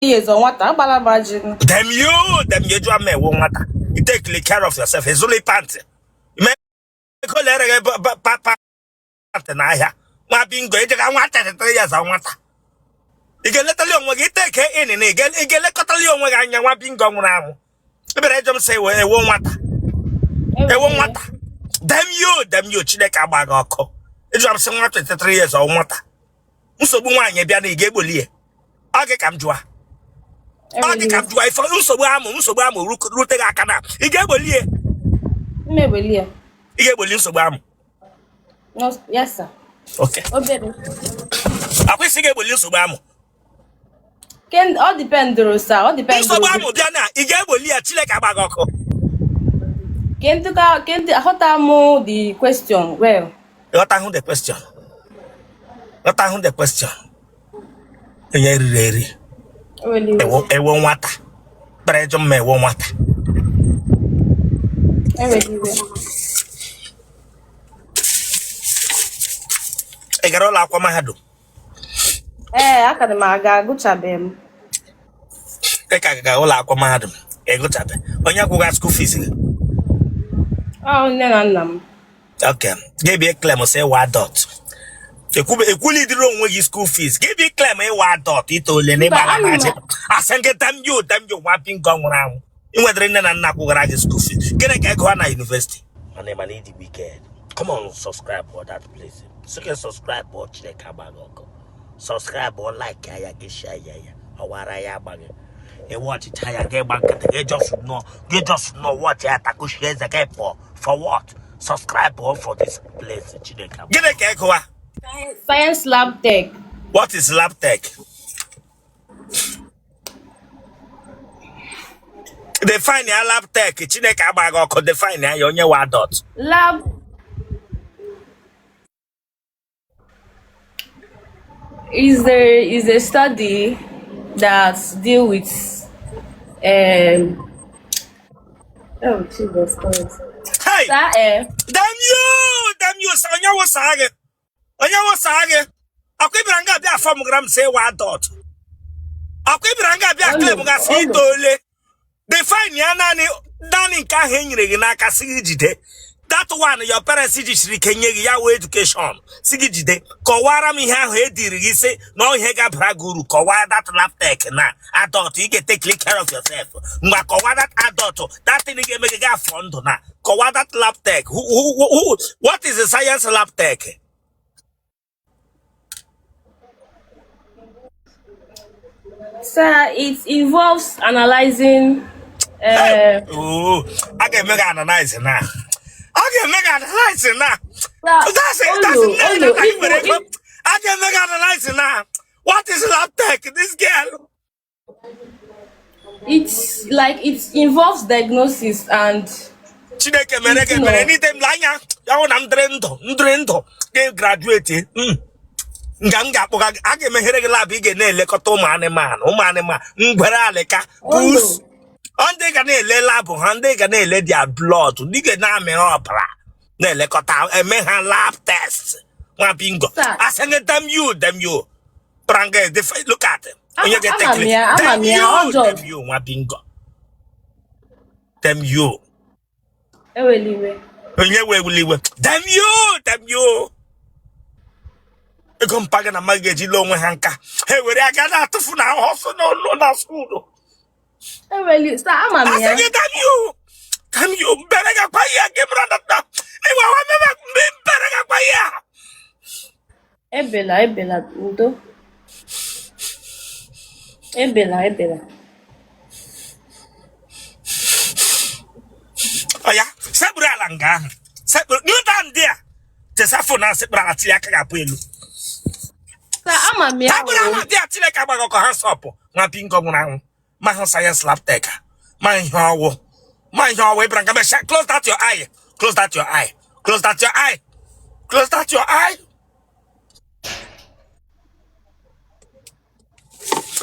years on what I'm Damn you do a man won't matter. You take care of yourself. It's only pants. You may call it papa. My being great, I want 3 years. I want. You can let alone when you take in and again, you can let alone when I want being gone around. But I don't say, well, it won't matter. It won't matter. Damn you, Chineka Bagoko. It's up somewhere 3 years or matter. So, one, you be an egabuli. I get come to her. I get come to her for Usobam, Rooted Akana. Egabuli. maybe. Egabuli Sobam. Yes, sir. Okay. I wish Egabuli Sobam. Can all depend, sir. All depends. Sobam, Diana, Egabuli, Chineka Bagoko. Can't the question? Well, What I the question? What I the question? Really, it won't matter. But I don't won't matter. I got all aqua my head. I can maga good chabem. I got all aqua madam. A good tab. When you go school fees. Oh, no. Okay. Give me a claim or say what dot. You could be equally the wrong with your school fees. Give me a claim a what dot. It all in I send it damn you wiping gone around. You were in an Naku school fees. Get a Gagwana University. My name I need the weekend. Come on, subscribe for that place. So you can subscribe or check Kabagoko. Subscribe or like I get share or what I am. You watch it, I get back. You just know what you have to share the game for what? Subscribe for this place. Get a cake. Science lab tech. What is lab tech? Define your lab tech. Chineka Bagoko define your what dot. Lab is a study that deal with oh Jesus Christ. Hey! Damn you, Sonya was saying. Onya was saying. Akwibiranga bia form say what dot. Akwibiranga bia claim ga si dole. Define ya nani dani ka henyire na aka sigijide. That one your parents sigijiri kenye ya education. Sigijide. Kowara mi ha he diri say no he ga braguru. Kowara that lab tech na adult you get take care of yourself. Ngwa kowara that adult that thing get make ga fund na. Kowara that lab tech. Who what is the science lab tech? Sir, it involves analyzing oh, I can make analyze now. I can make analyze now. That's it. I can make analyze now. What is lab tech? This girl. It's like it involves diagnosis and Chineke mereke anytime lanya. Ya na ndrendo. Get graduate. Nganga poka age mehere lab ige na elekọta ụmụ anịmanụ ngwere alịka goose ndị ga na-ele lab ha ndị ga na-ele their blood ndị ga na-amịrị ọbara na-elekọta eme ha lab test nwa bingo asenge damn you pranga look at it onye ga take damn you nwa bingo damn you eweliwe onye wewuliwe damn you ego mpaga na magaji lo onwe ha nka he were aga na atufu na hoso no lo na school eweli sta amami ya damn you berega kwa ya ke branda ta ewa wa me berega kwa ya ebela udo ebela oya sebura langa sebura new down there tesafo na sebura ati aka ga po elu amami ya sebura dia tile ka ba ko hands up na pingo nguna my science lab tech my hawo branga be close that your eye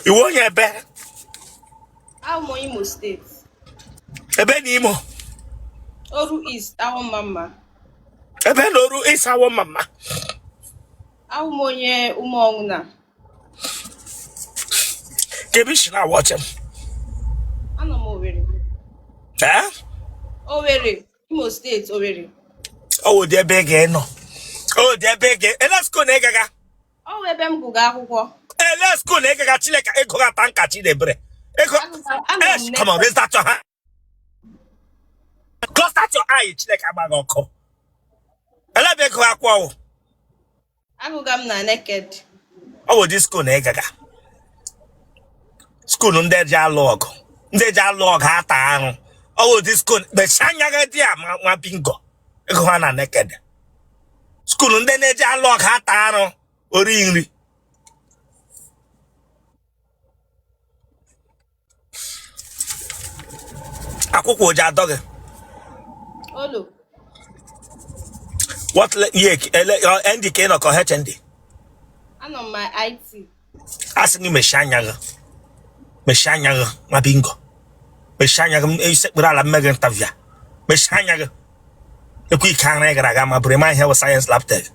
you want your bed Imo State ebe ni Imo Oru East Awomama ebe no Oru East Awomama Awumonye Umonguna Kebish na watch him. Ano m Owerri. Eh? Owerri. Imo State, Owerri. Oh, they're big, no. Oh, they're big. Let's go, nigga. Oh, ebe m gụrụ akwụkwọ. Let's go, nigga. Chileka, Eko, Tanka, Chilebre. Come on, raise that your hand. Close that your eye, Chileka Bagoko. Elebeko Aqua. Agụga m na Nekede. Oh, this school, nigga. School, Ndeja log. Ndeja log, Hata. Oh, this school, but Shanya, dear, my bingo. Eko, na Nekede. School, Ndeja log, Hata. Oringri. Akwụkwọ oja dog. Olo. What Ndi Nekede Owerri? Ano m my IT. Asking me Shanya. My bingo. Me Shanya, Sekura Megan Tavia. Me Shanya. The quick can I got my brain, my health science lab tech.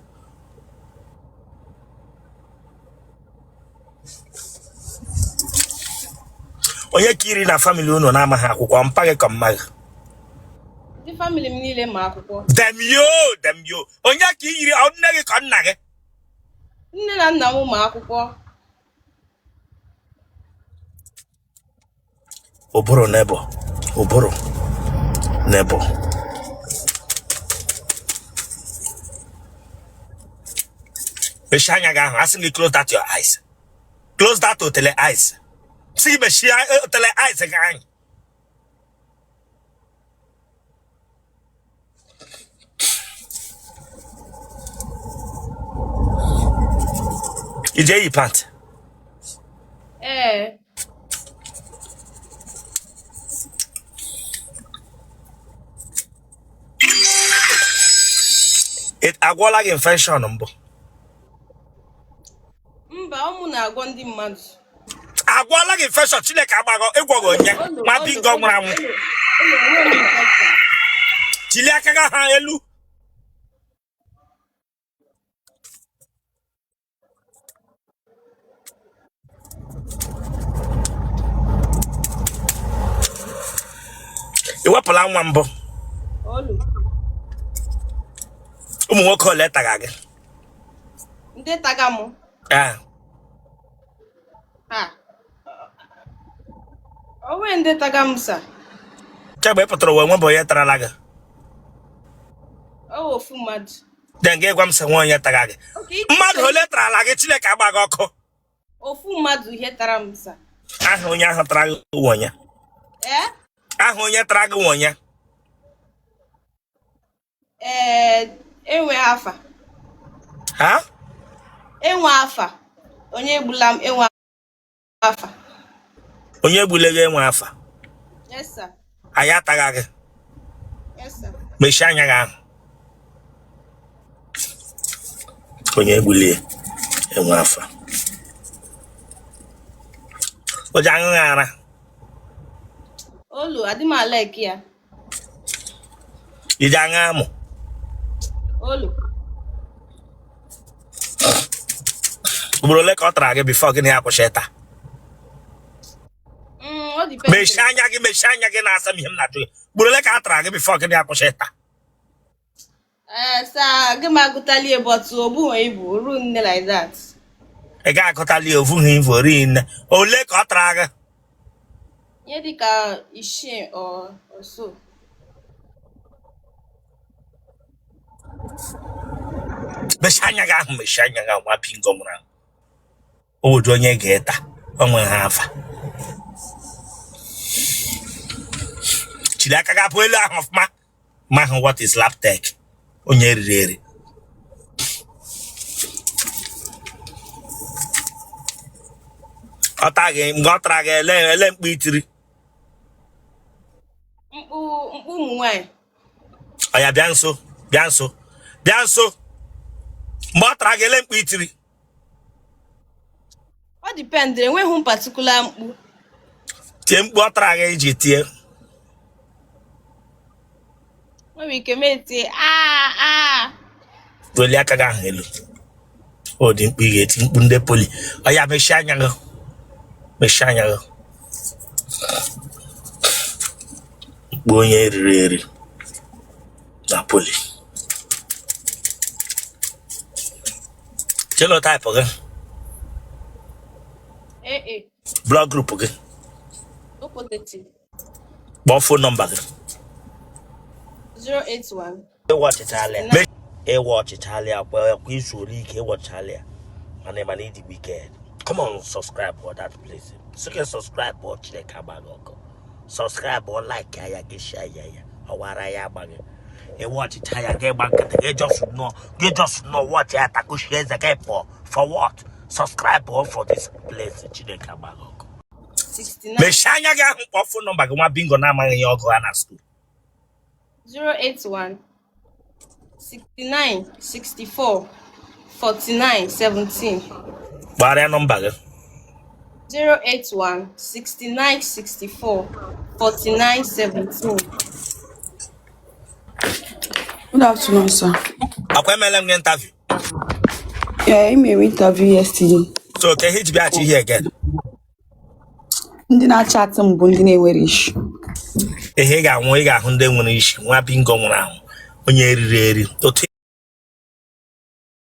Onye kiri na family unu na ama ha akwụkwọ mpage ka mmaga. Ndị family m niile ma akwụkwọ. Dem yo. Onye ka iyiri nne gị ka nna gị. Nne na nna m ma akwụkwọ. Oboro nebo. Beshanya ga ahụ asị gị close that your eyes. Close that Otele eyes. See Beshia Otele eyes again. Ije yi pant. It agwala gị infection mbụ. Mba, ụmụ na-agwọ ndị mmadụ. Agwala gị infection Chineke agbago ịgwọgọ onye. Ma bingo nwụrụ anwụ. Chili aka ga ha elu. Iwepụla nwa mbụ. Ụmụ nwoke ole taga gị? Ndị taga mụ. Owe ndị taga m sa. Chegbe ị pụtara onwe bụ onye tarala gị. Ofu mmadụ. Den gị gwa m sị nwa onye taga gị. Mmadụ ole tarala gị Chineke agbaghị ọkụ. Ofu mmadụ ihe tara m sa. Aha onye ahụ tara gị onye. Aha onye tara gị onye. Enwe afa. Ha? Enwe afa. Onye egbula m enwe afa. Onye egbule gị enwe afa. Yes sir. Anyị ataga gị. Yes sir. Mechie anya gị ahụ. Onye egbule enwe afa. Oja aṅụ ara. Olu adị m alek ya. Ije aṅụ amụ. Olu. Ugboro ole ka ọ tara gị bifo gị na-akwụsị taa? Mechie anya gị na-asa m ihe m na-ajụ gị. Ugboro ole ka a tara gị bifo gị na-akwụsị taa? Sa gị ma agụtali ebọtụ obuwe ibu ruo nne like that. Ị ga-agụtali ovughị ivu ori nne. Ole ka ọ tara gị? Ihe dịka 6 or so. Mechie anya gị ahụ nwa bingo nwụrụ ahụ. Obodo onye ga-eta onwe ha afa. Chili aka ga-apụ elu ahụ ọfụma ma ahụ what is lap tech onye riri eri. Ọ taa gị mgbe ọ tara gị ele mkpu itiri. Mkpu ụmụ nwanyị. Ọ ya bịa nso. Mgbe ọ tara gị ele mkpu itiri. Ọ depend enweghị particular mkpu. Tie mkpu ọ tara gị iji tie. Nwere ike metie Weli aka gị ahụ elu. Ọ dị mkpu ị ga-eti mkpu ndị poli. Ọ ya mechie anya gị. Meshanya. Bonye riri. Napoli. Chelo type again. Blog group again. What phone number again? 081. Watch Italia. Watch Italia. Well, we should watch Italia. My name is Ndi Nekede. Come on, subscribe for that place. So you can subscribe or check out. Subscribe or like get share or what I am. You watch Italia. Get back. You just know what you have to share the game for what? Subscribe or for this place. 69. Meshanya get phone number. One bingo na man your go na school. 081 69 64 49 17. What number? 081 69 64 49 17. Good afternoon, sir. I'm interview. Yeah, I made an interview yesterday. So can he be actually here again? Ndi na chat mbụ ndị na-enwere issue. Ihe ga-anwụ ị ga-ahụ ndị nwere issue nwa bingo nwụrụ anwụ onye eriri eri otu